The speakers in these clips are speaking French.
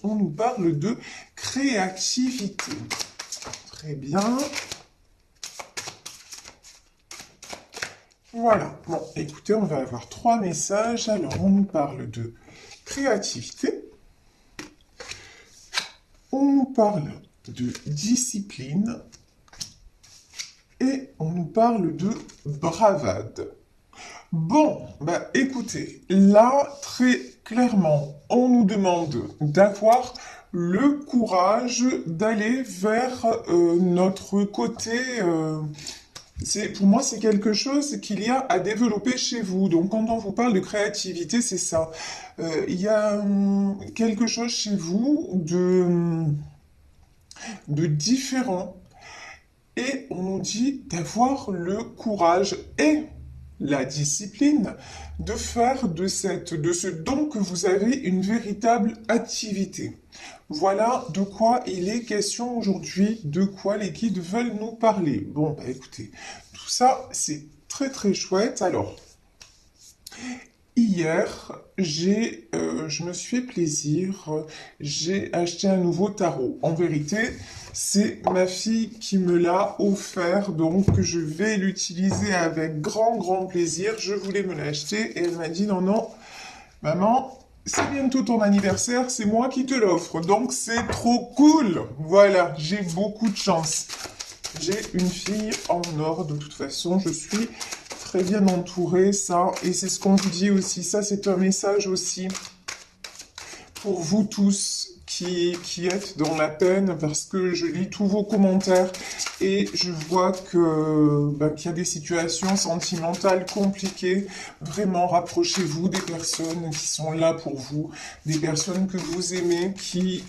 on nous parle de créativité. Très bien. Voilà. Bon, écoutez, on va avoir 3 messages. Alors, on nous parle de créativité. On nous parle de discipline. Et on nous parle de bravade. Bon, bah écoutez, là, très clairement, on nous demande d'avoir le courage d'aller vers notre côté. Pour moi, c'est quelque chose qu'il y a à développer chez vous. Donc, quand on vous parle de créativité, c'est ça. Il y a quelque chose chez vous de différent. Et on nous dit d'avoir le courage et la discipline de faire de ce don que vous avez une véritable activité. Voilà de quoi il est question aujourd'hui, de quoi les guides veulent nous parler. Bon, bah écoutez, tout ça, c'est très très chouette. Alors, hier, je me suis fait plaisir, j'ai acheté un nouveau tarot. En vérité, c'est ma fille qui me l'a offert, donc je vais l'utiliser avec grand, grand plaisir. Je voulais me l'acheter et elle m'a dit non, non, maman, c'est bientôt ton anniversaire, c'est moi qui te l'offre, donc c'est trop cool. Voilà, j'ai beaucoup de chance. J'ai une fille en or, de toute façon, je suis très bien entourée, ça, et c'est ce qu'on vous dit aussi, ça c'est un message aussi pour vous tous qui êtes dans la peine, parce que je lis tous vos commentaires et je vois que qu'il y a des situations sentimentales compliquées. Vraiment, rapprochez-vous des personnes qui sont là pour vous, des personnes que vous aimez, qui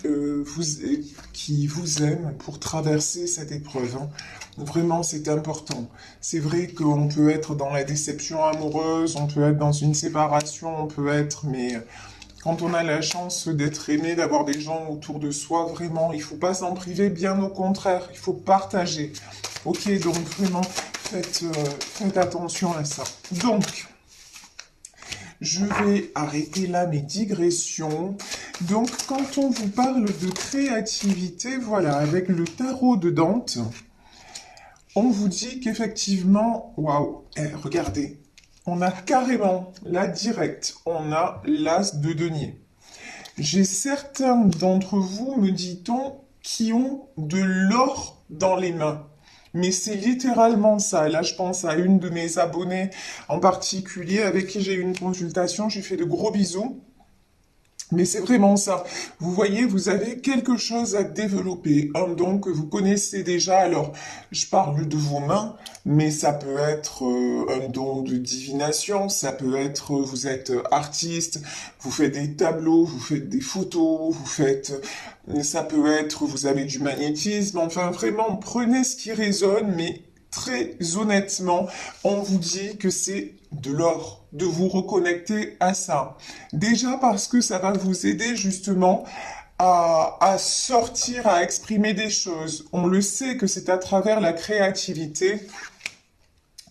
vous aiment pour traverser cette épreuve. Hein. Vraiment, c'est important. C'est vrai qu'on peut être dans la déception amoureuse, on peut être dans une séparation, on peut être, mais quand on a la chance d'être aimé, d'avoir des gens autour de soi, vraiment, il ne faut pas s'en priver, bien au contraire, il faut partager. Ok, donc vraiment, faites attention à ça. Donc, je vais arrêter là mes digressions. Donc, quand on vous parle de créativité, voilà, avec le tarot de Dante, on vous dit qu'effectivement, waouh, regardez, on a carrément, là, direct, on a l'as de denier. J'ai certains d'entre vous, me dit-on, qui ont de l'or dans les mains. Mais c'est littéralement ça. Là, je pense à une de mes abonnées en particulier avec qui j'ai eu une consultation. Je lui fais de gros bisous. Mais c'est vraiment ça. Vous voyez, vous avez quelque chose à développer, un don que vous connaissez déjà. Alors, je parle de vos mains, mais ça peut être un don de divination, ça peut être, vous êtes artiste, vous faites des tableaux, vous faites des photos, ça peut être, vous avez du magnétisme. Enfin, vraiment, prenez ce qui résonne, mais très honnêtement, on vous dit que c'est de l'or, de vous reconnecter à ça. Déjà parce que ça va vous aider justement à sortir, à exprimer des choses. On le sait que c'est à travers la créativité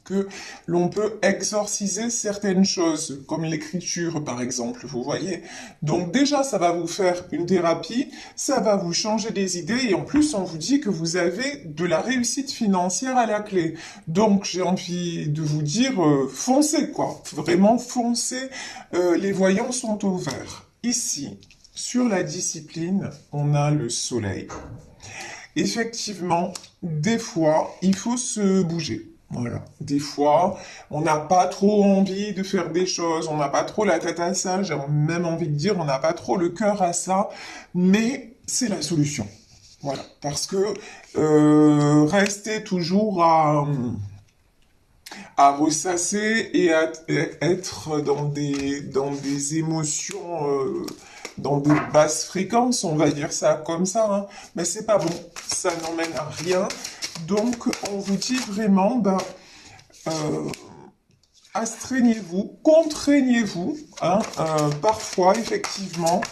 que l'on peut exorciser certaines choses, comme l'écriture par exemple, vous voyez. Donc déjà, ça va vous faire une thérapie, ça va vous changer des idées, et en plus, on vous dit que vous avez de la réussite financière à la clé. Donc j'ai envie de vous dire, foncez quoi, vraiment foncez, les voyants sont au vert. Ici, sur la discipline, on a le soleil. Effectivement, des fois, il faut se bouger. Voilà. Des fois, on n'a pas trop envie de faire des choses, on n'a pas trop la tête à ça, j'ai même envie de dire, on n'a pas trop le cœur à ça, mais c'est la solution. Voilà. Parce que rester toujours à ressasser et à être dans des émotions, dans des basses fréquences, on va dire ça comme ça, hein. Mais c'est pas bon, ça n'emmène à rien. Donc, on vous dit vraiment, astreignez-vous, contraignez-vous, hein, parfois, effectivement,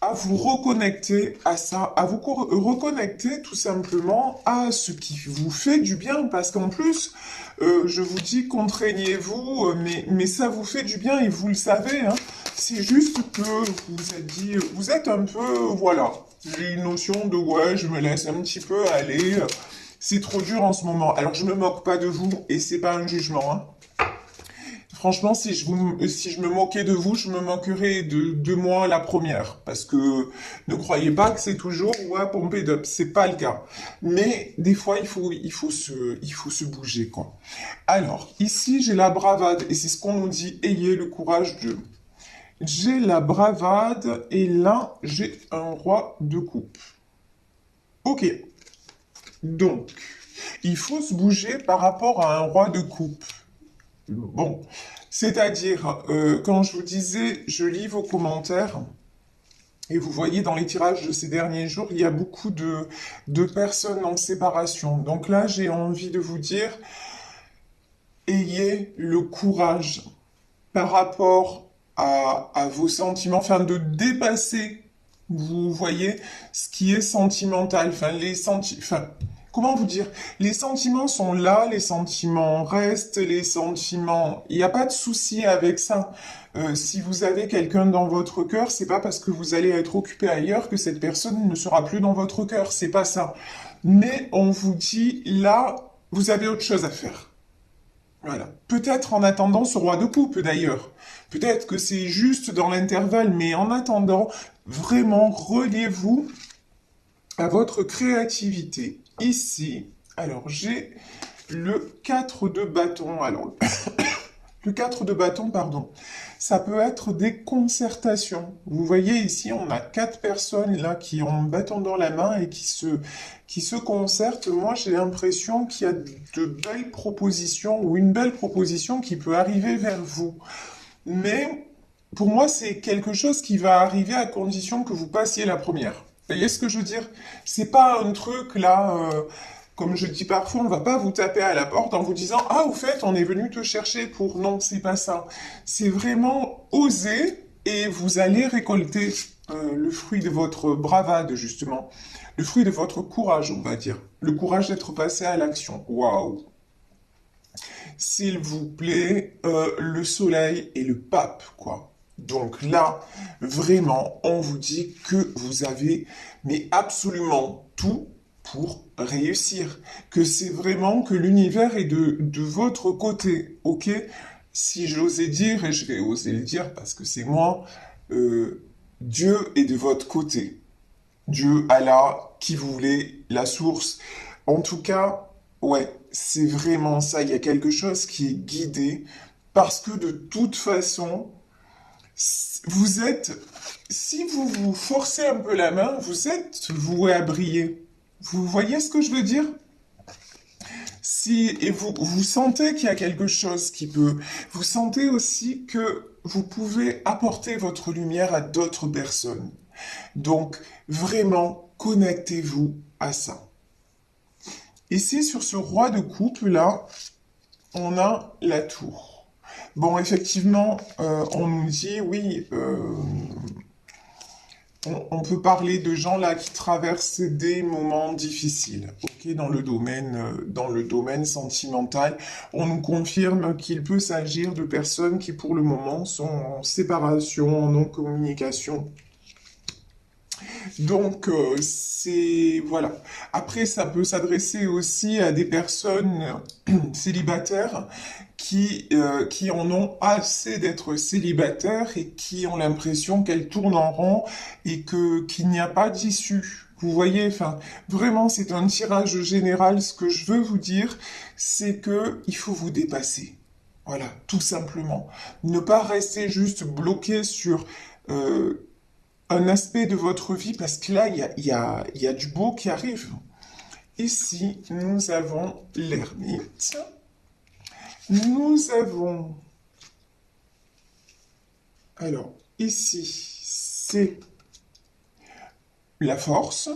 à vous reconnecter à ça, à vous reconnecter tout simplement à ce qui vous fait du bien, parce qu'en plus, je vous dis contraignez-vous, mais ça vous fait du bien et vous le savez, hein. C'est juste que vous vous êtes dit, vous êtes un peu, voilà, j'ai une notion de, ouais, je me laisse un petit peu aller, c'est trop dur en ce moment. Alors, je me moque pas de vous, et c'est pas un jugement, hein. Franchement, si je me moquais de vous, je me moquerais de moi la première. Parce que ne croyez pas que c'est toujours ouais, pompé d'up. C'est pas le cas. Mais des fois, il faut se bouger, quoi. Alors, ici, j'ai la bravade. Et c'est ce qu'on nous dit. Ayez le courage de. J'ai la bravade. Et là, j'ai un roi de coupe. Ok. Donc, il faut se bouger par rapport à un roi de coupe. Bon, c'est-à-dire, quand je vous disais, je lis vos commentaires, et vous voyez dans les tirages de ces derniers jours, il y a beaucoup de personnes en séparation. Donc là, j'ai envie de vous dire, ayez le courage par rapport à vos sentiments, enfin de dépasser, vous voyez, ce qui est sentimental, enfin les sentiments, enfin comment vous dire, les sentiments sont là, les sentiments restent, les sentiments, il n'y a pas de souci avec ça. Si vous avez quelqu'un dans votre cœur, c'est pas parce que vous allez être occupé ailleurs que cette personne ne sera plus dans votre cœur, c'est pas ça. Mais on vous dit là, vous avez autre chose à faire. Voilà. Peut-être en attendant ce roi de coupe d'ailleurs. Peut-être que c'est juste dans l'intervalle, mais en attendant, vraiment reliez-vous à votre créativité. Ici, alors j'ai le 4 de bâton. Alors, le 4 de bâton, pardon. Ça peut être des concertations. Vous voyez ici, on a 4 personnes là qui ont un bâton dans la main et qui se concertent. Moi, j'ai l'impression qu'il y a de belles propositions ou une belle proposition qui peut arriver vers vous. Mais pour moi, c'est quelque chose qui va arriver à condition que vous passiez la première. Vous voyez ce que je veux dire? C'est pas un truc là, comme je dis parfois, on va pas vous taper à la porte en vous disant ah au fait on est venu te chercher pour non, c'est pas ça. C'est vraiment oser et vous allez récolter le fruit de votre bravade justement, le fruit de votre courage on va dire, le courage d'être passé à l'action. Waouh! S'il vous plaît, le soleil et le pape, quoi. Donc là, vraiment, on vous dit que vous avez, mais absolument tout pour réussir. Que c'est vraiment que l'univers est de votre côté, ok? Si j'osais dire, et je vais oser le dire parce que c'est moi, Dieu est de votre côté. Dieu, Allah, qui vous voulez, la source. En tout cas, ouais, c'est vraiment ça. Il y a quelque chose qui est guidé parce que de toute façon, vous êtes, si vous vous forcez un peu la main, vous êtes voué à briller. Vous voyez ce que je veux dire? Si, et vous sentez qu'il y a quelque chose qui peut, vous sentez aussi que vous pouvez apporter votre lumière à d'autres personnes. Donc, vraiment, connectez-vous à ça. Ici, sur ce roi de coupe, là, on a la tour. Bon, effectivement, on nous dit, oui, on peut parler de gens là qui traversent des moments difficiles, ok, dans le domaine sentimental. On nous confirme qu'il peut s'agir de personnes qui, pour le moment, sont en séparation, en non-communication. Donc, c'est... Voilà. Après, ça peut s'adresser aussi à des personnes célibataires qui en ont assez d'être célibataires et qui ont l'impression qu'elles tournent en rond et qu'il n'y a pas d'issue. Vous voyez, enfin, vraiment, c'est un tirage général. Ce que je veux vous dire, c'est que il faut vous dépasser. Voilà, tout simplement. Ne pas rester juste bloqué sur... un aspect de votre vie parce que là, il y a du beau qui arrive. Ici, nous avons l'ermite. Nous avons... Alors, ici, c'est la force.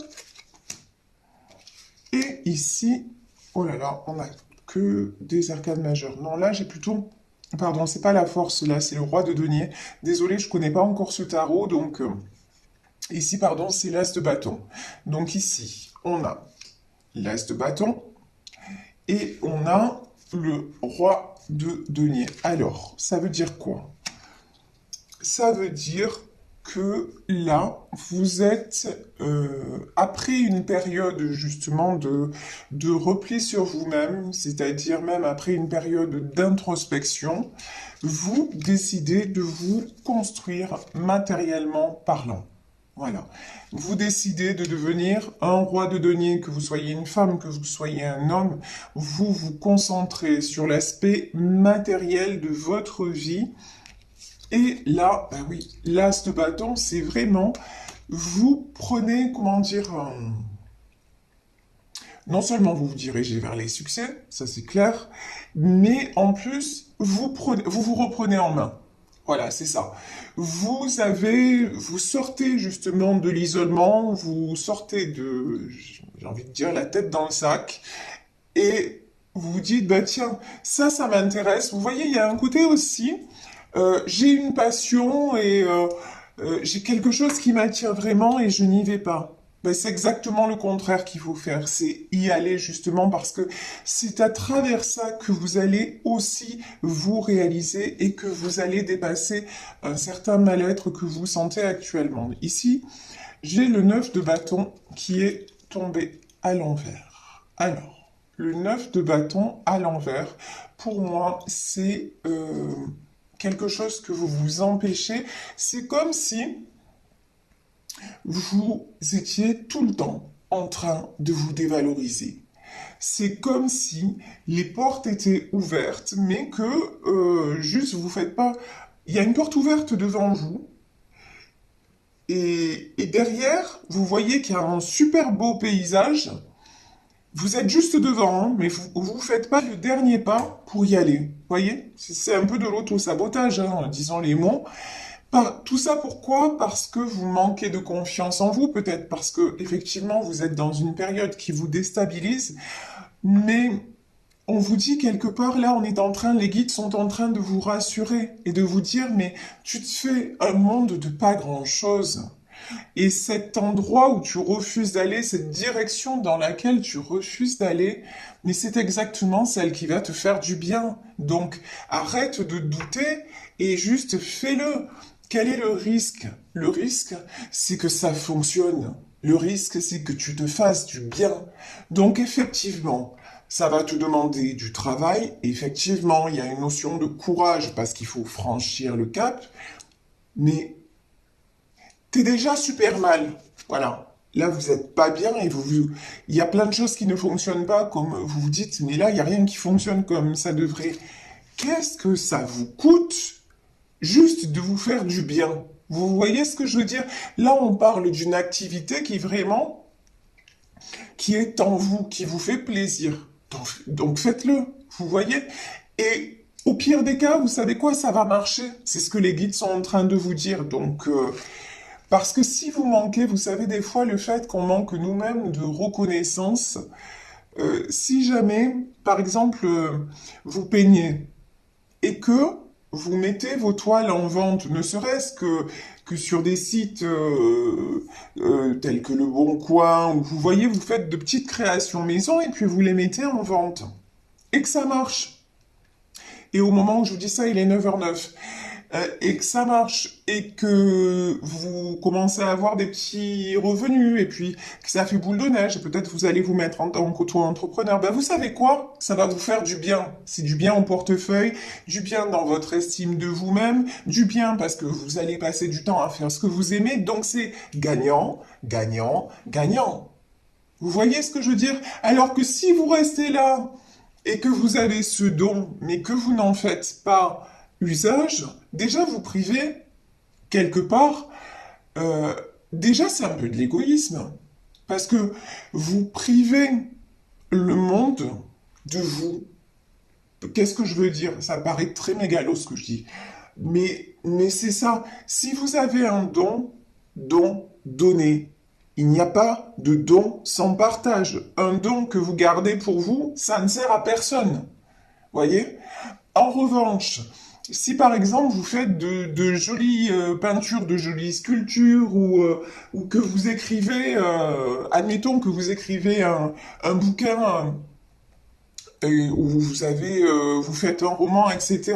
Et ici, oh là là, on a que des arcades majeures. Non, là, j'ai plutôt... Pardon, c'est pas la force, là, c'est le roi de denier. Désolé, je connais pas encore ce tarot, donc... Ici, pardon, c'est l'as de bâton. Donc ici, on a l'as de bâton et on a le roi de denier. Alors, ça veut dire quoi? ça veut dire que là, vous êtes après une période justement de repli sur vous-même, c'est-à-dire même après une période d'introspection, vous décidez de vous construire matériellement parlant. Voilà. Vous décidez de devenir un roi de denier, que vous soyez une femme, que vous soyez un homme. Vous vous concentrez sur l'aspect matériel de votre vie. Et là, bah oui, l'as de bâton, c'est vraiment, vous prenez, comment dire, non seulement vous vous dirigez vers les succès, ça c'est clair, mais en plus, vous vous reprenez en main. Voilà, c'est ça. Vous sortez justement de l'isolement, vous sortez de, j'ai envie de dire, la tête dans le sac, et vous vous dites, bah tiens, ça m'intéresse. Vous voyez, il y a un côté aussi, j'ai une passion et j'ai quelque chose qui m'attire vraiment et je n'y vais pas. Ben, c'est exactement le contraire qu'il faut faire, c'est y aller justement parce que c'est à travers ça que vous allez aussi vous réaliser et que vous allez dépasser un certain mal-être que vous sentez actuellement. Ici, j'ai le 9 de bâton qui est tombé à l'envers. Alors, le 9 de bâton à l'envers, pour moi, c'est quelque chose que vous vous empêchez. C'est comme si vous étiez tout le temps en train de vous dévaloriser. C'est comme si les portes étaient ouvertes, mais que juste vous faites pas. Il y a une porte ouverte devant vous, et derrière, vous voyez qu'il y a un super beau paysage. Vous êtes juste devant, hein, mais vous faites pas le dernier pas pour y aller. Vous voyez? C'est un peu de l'auto-sabotage, hein, disons les mots. Tout ça pourquoi? Parce que vous manquez de confiance en vous, peut-être parce que effectivement vous êtes dans une période qui vous déstabilise, mais on vous dit quelque part là, les guides sont en train de vous rassurer et de vous dire mais tu te fais un monde de pas grand-chose. Et cet endroit où tu refuses d'aller, cette direction dans laquelle tu refuses d'aller, mais c'est exactement celle qui va te faire du bien. Donc arrête de douter et juste fais-le. Quel est le risque? Le risque, c'est que ça fonctionne. Le risque, c'est que tu te fasses du bien. Donc effectivement, ça va te demander du travail. Effectivement, il y a une notion de courage parce qu'il faut franchir le cap. Mais t'es déjà super mal. Voilà. Là, vous êtes pas bien et il y a plein de choses qui ne fonctionnent pas comme vous vous dites, mais là, il n'y a rien qui fonctionne comme ça devrait. Qu'est-ce que ça vous coûte juste de vous faire du bien? Vous voyez ce que je veux dire? Là, on parle d'une activité qui vraiment, qui est en vous, qui vous fait plaisir. Donc faites-le. Vous voyez? Et au pire des cas, vous savez quoi? Ça va marcher. C'est ce que les guides sont en train de vous dire. Donc, parce que si vous manquez, vous savez, des fois, le fait qu'on manque nous-mêmes de reconnaissance, si jamais, par exemple, vous peignez et que vous mettez vos toiles en vente, ne serait-ce que sur des sites tels que Le Bon Coin, où vous voyez, vous faites de petites créations maison et puis vous les mettez en vente. Et que ça marche. Et au moment où je vous dis ça, il est 9h09. Et que ça marche et que vous commencez à avoir des petits revenus et puis que ça fait boule de neige et peut-être vous allez vous mettre en tant qu'auto-entrepreneur, ben vous savez quoi? Ça va vous faire du bien. C'est du bien au portefeuille, du bien dans votre estime de vous-même, du bien parce que vous allez passer du temps à faire ce que vous aimez. Donc c'est gagnant, gagnant, gagnant. Vous voyez ce que je veux dire? Alors que si vous restez là et que vous avez ce don, mais que vous n'en faites pas usage, déjà vous privez quelque part, euh, déjà c'est un peu de l'égoïsme, parce que vous privez le monde de vous. Qu'est-ce que je veux dire? Ça paraît très mégalo ce que je dis, mais c'est ça. Si vous avez un don, donnez. Il n'y a pas de don sans partage. Un don que vous gardez pour vous, ça ne sert à personne. Voyez? En revanche, si par exemple vous faites de jolies peintures, de jolies sculptures, ou que vous écrivez, admettons que vous écrivez un bouquin où vous faites un roman, etc.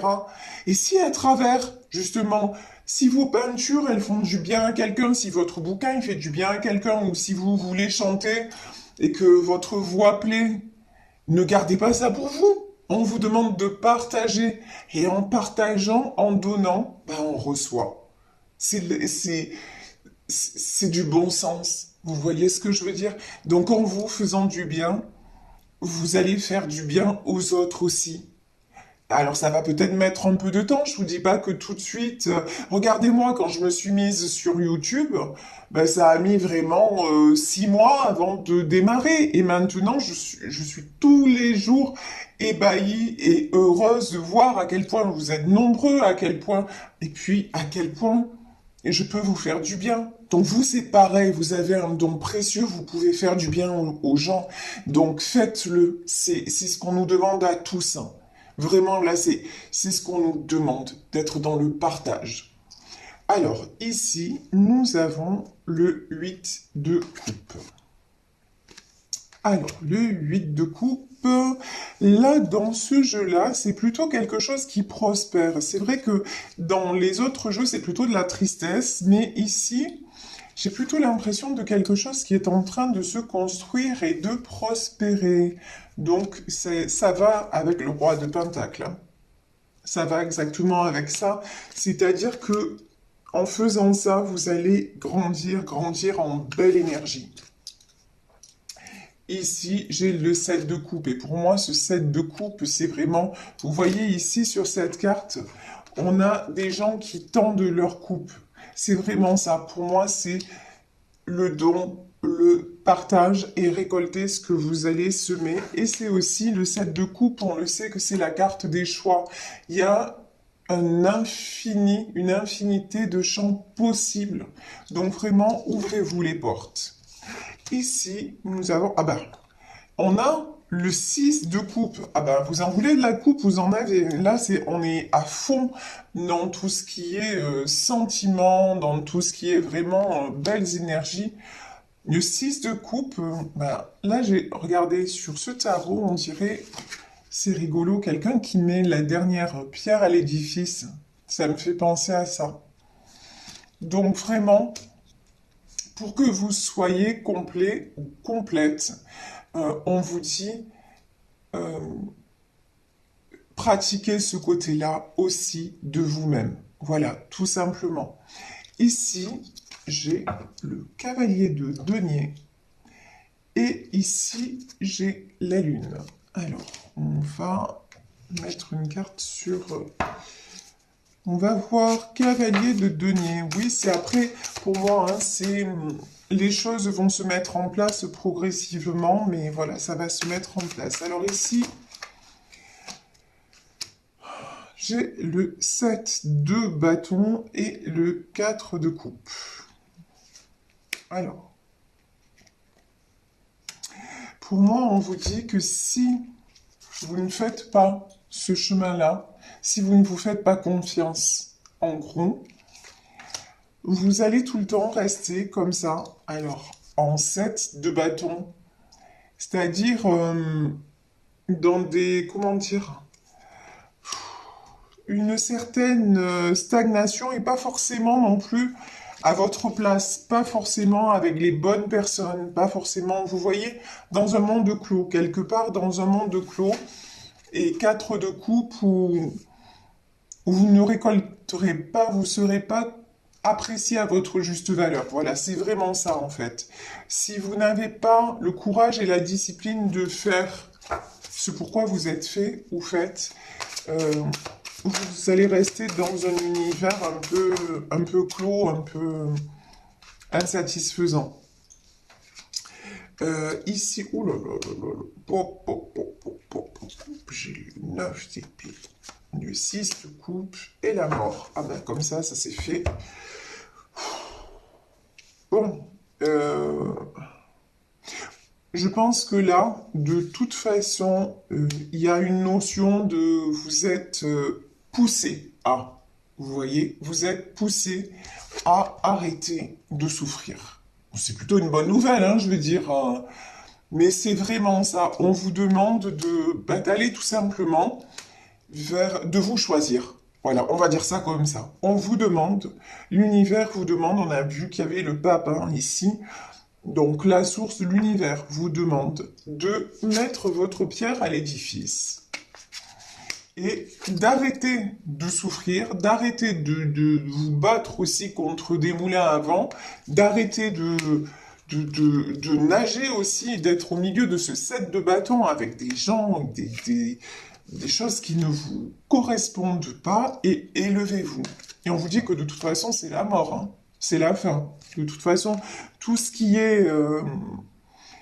Et si à travers, justement, Si vos peintures, elles font du bien à quelqu'un, si votre bouquin, il fait du bien à quelqu'un, ou si vous voulez chanter et que votre voix plaît, ne gardez pas ça pour vous. On vous demande de partager. Et en partageant, en donnant, ben on reçoit. C'est du bon sens. Vous voyez ce que je veux dire? Donc en vous faisant du bien, vous allez faire du bien aux autres aussi. Alors ça va peut-être mettre un peu de temps, je vous dis pas que tout de suite. Regardez-moi, quand je me suis mise sur YouTube, ben, ça a mis vraiment 6 mois avant de démarrer. Et maintenant, je suis tous les jours ébahie et heureuse de voir à quel point vous êtes nombreux, à quel point, et puis à quel point je peux vous faire du bien. Donc vous, c'est pareil, vous avez un don précieux, vous pouvez faire du bien aux gens. Donc faites-le, c'est ce qu'on nous demande à tous, hein. Vraiment, là, c'est ce qu'on nous demande, d'être dans le partage. Alors, ici, nous avons le 8 de coupe. Alors, le 8 de coupe, là, dans ce jeu-là, c'est plutôt quelque chose qui prospère. C'est vrai que dans les autres jeux, c'est plutôt de la tristesse, mais ici, j'ai plutôt l'impression de quelque chose qui est en train de se construire et de prospérer. Donc, ça va avec le roi de Pentacle, hein. Ça va exactement avec ça. C'est-à-dire que en faisant ça, vous allez grandir, grandir en belle énergie. Ici, j'ai le 7 de coupe. Et pour moi, ce 7 de coupe, c'est vraiment... Vous voyez ici, sur cette carte, on a des gens qui tendent leur coupe. C'est vraiment ça. Pour moi, c'est le don, le partage et récolter ce que vous allez semer. Et c'est aussi le 7 de coupe. On le sait que c'est la carte des choix. Il y a une infinité de champs possibles. Donc vraiment, ouvrez-vous les portes. Ici, nous avons... Ah ben, on a le 6 de coupe. Ah ben, vous en voulez de la coupe, vous en avez. Là, on est à fond dans tout ce qui est sentiment, dans tout ce qui est vraiment belles énergies. Le 6 de coupe, ben, là, j'ai regardé sur ce tarot, on dirait, c'est rigolo, quelqu'un qui met la dernière pierre à l'édifice. Ça me fait penser à ça. Donc, vraiment... Pour que vous soyez complet ou complète, on vous dit pratiquez ce côté-là aussi de vous-même. Voilà, tout simplement. Ici, j'ai le cavalier de denier et ici, j'ai la lune. Alors, on va mettre une carte sur... On va voir cavalier de denier. Oui, c'est après, pour moi, hein, les choses vont se mettre en place progressivement, mais voilà, ça va se mettre en place. Alors ici, j'ai le 7 de bâton et le 4 de coupe. Alors, pour moi, on vous dit que si vous ne faites pas ce chemin-là, si vous ne vous faites pas confiance, en gros, vous allez tout le temps rester comme ça. Alors, en 7 de bâton, c'est-à-dire dans des, comment dire, une certaine stagnation et pas forcément non plus à votre place, pas forcément avec les bonnes personnes, pas forcément, vous voyez, dans un monde clos, quelque part dans un monde clos, et 4 de coupe où vous ne récolterez pas, vous ne serez pas apprécié à votre juste valeur. Voilà, c'est vraiment ça en fait. Si vous n'avez pas le courage et la discipline de faire ce pourquoi vous êtes fait ou faites, vous allez rester dans un univers un peu clos, un peu insatisfaisant. Ici, oh là là là là, j'ai le 9 d'épée, le 6 de coupe et la mort. Ah ben comme ça c'est fait. Bon, je pense que là, de toute façon, il y a une notion de vous êtes poussé à, vous voyez, vous êtes poussé à arrêter de souffrir. C'est plutôt une bonne nouvelle, hein, je veux dire. Mais c'est vraiment ça. On vous demande d'aller tout simplement de vous choisir. Voilà, on va dire ça comme ça. On vous demande, l'univers vous demande, on a vu qu'il y avait le pape hein, ici, donc la source, l'univers vous demande de mettre votre pierre à l'édifice et d'arrêter de souffrir, d'arrêter de vous battre aussi contre des moulins à vent, d'arrêter de nager aussi, d'être au milieu de ce set de bâtons avec des gens, des choses qui ne vous correspondent pas et élevez-vous. Et on vous dit que de toute façon, c'est la mort, hein. C'est la fin. De toute façon, tout ce qui est...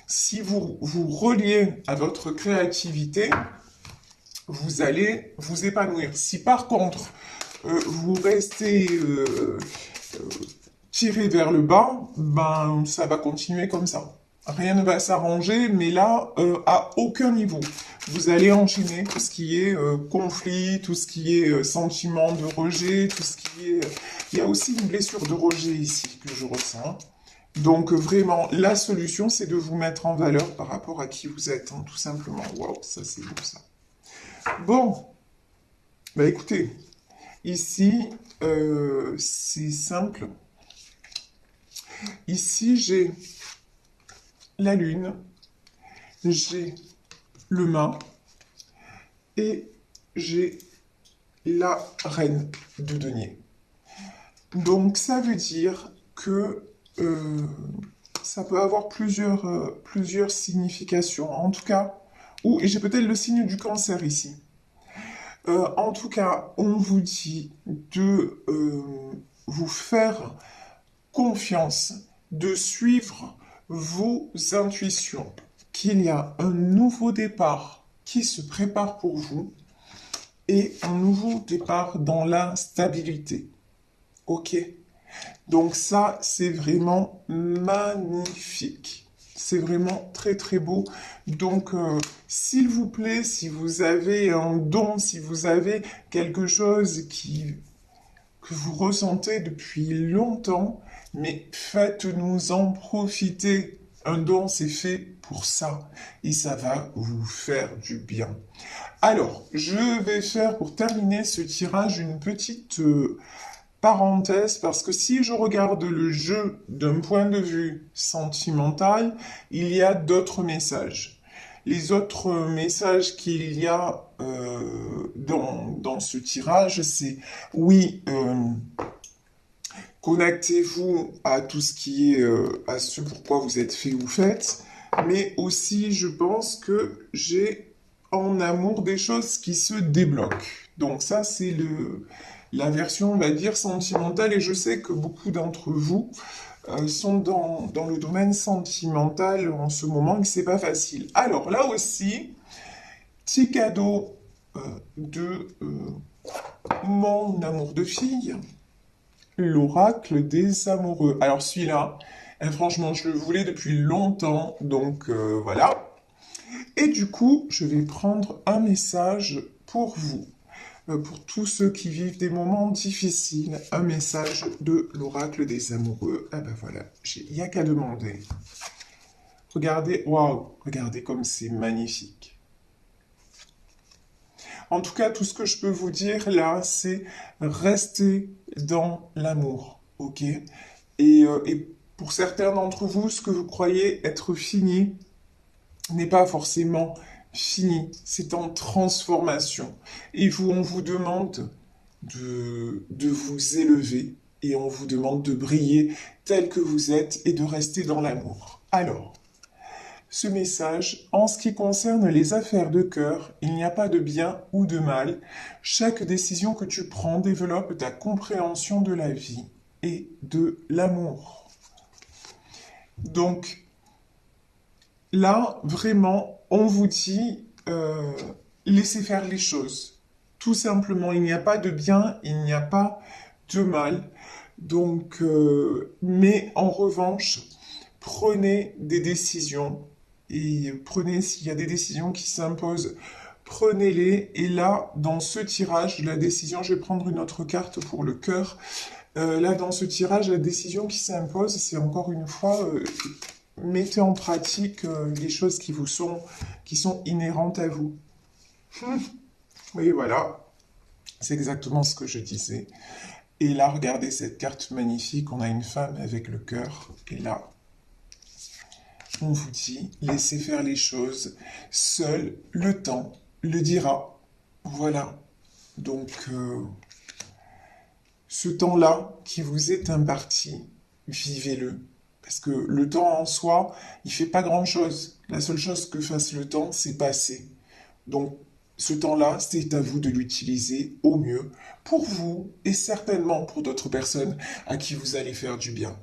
si vous vous reliez à votre créativité, vous allez vous épanouir. Si par contre, vous restez tiré vers le bas, ben ça va continuer comme ça. Rien ne va s'arranger, mais là, à aucun niveau. Vous allez enchaîner tout ce qui est conflit, tout ce qui est sentiment de rejet, tout ce qui est... Il y a aussi une blessure de rejet ici que je ressens. Donc vraiment, la solution, c'est de vous mettre en valeur par rapport à qui vous êtes, hein, tout simplement. Waouh, ça c'est beau ça. Bon, bah écoutez, ici, c'est simple. Ici, j'ai la lune, j'ai le mât et j'ai la reine de denier. Donc ça veut dire que ça peut avoir plusieurs significations. En tout cas, ou j'ai peut-être le signe du cancer ici. En tout cas, on vous dit de vous faire confiance, de suivre vos intuitions, qu'il y a un nouveau départ qui se prépare pour vous et un nouveau départ dans la stabilité. Ok? Donc ça, c'est vraiment magnifique. C'est vraiment très très beau. Donc, s'il vous plaît, si vous avez un don, si vous avez quelque chose que vous ressentez depuis longtemps, mais faites-nous en profiter. Un don, c'est fait pour ça. Et ça va vous faire du bien. Alors, je vais faire, pour terminer ce tirage, une petite parenthèse, parce que si je regarde le jeu d'un point de vue sentimental, il y a d'autres messages. Les autres messages qu'il y a dans ce tirage, c'est oui, connectez-vous à tout ce qui est à ce pourquoi vous êtes fait ou faites, mais aussi je pense que j'ai en amour des choses qui se débloquent. Donc ça c'est la version on va dire sentimentale et je sais que beaucoup d'entre vous sont dans le domaine sentimental en ce moment et que c'est pas facile. Alors là aussi, petit cadeau de mon amour de fille, l'oracle des amoureux. Alors celui-là, franchement, je le voulais depuis longtemps, donc voilà. Et du coup, je vais prendre un message pour vous, pour tous ceux qui vivent des moments difficiles, un message de l'oracle des amoureux. Ah ben voilà, il n'y a qu'à demander. Regardez, waouh, regardez comme c'est magnifique. En tout cas, tout ce que je peux vous dire là, c'est rester dans l'amour, ok? Et pour certains d'entre vous, ce que vous croyez être fini n'est pas forcément fini, c'est en transformation. Et vous, on vous demande de vous élever et on vous demande de briller tel que vous êtes et de rester dans l'amour. Alors, ce message, en ce qui concerne les affaires de cœur, il n'y a pas de bien ou de mal. Chaque décision que tu prends développe ta compréhension de la vie et de l'amour. Donc, là, vraiment, on vous dit, laissez faire les choses. Tout simplement, il n'y a pas de bien, il n'y a pas de mal. Donc, mais en revanche, prenez des décisions et prenez, s'il y a des décisions qui s'imposent, prenez-les. Et là, dans ce tirage, la décision, je vais prendre une autre carte pour le cœur. Là, dans ce tirage, la décision qui s'impose, c'est encore une fois, mettez en pratique les choses qui sont inhérentes à vous. Oui, voilà. C'est exactement ce que je disais. Et là, regardez cette carte magnifique, on a une femme avec le cœur. Et là, on vous dit, laissez faire les choses. Seul le temps le dira. Voilà. Donc, ce temps-là qui vous est imparti, vivez-le. Parce que le temps en soi, il fait pas grand-chose. La seule chose que fasse le temps, c'est passer. Donc, ce temps-là, c'est à vous de l'utiliser au mieux pour vous et certainement pour d'autres personnes à qui vous allez faire du bien.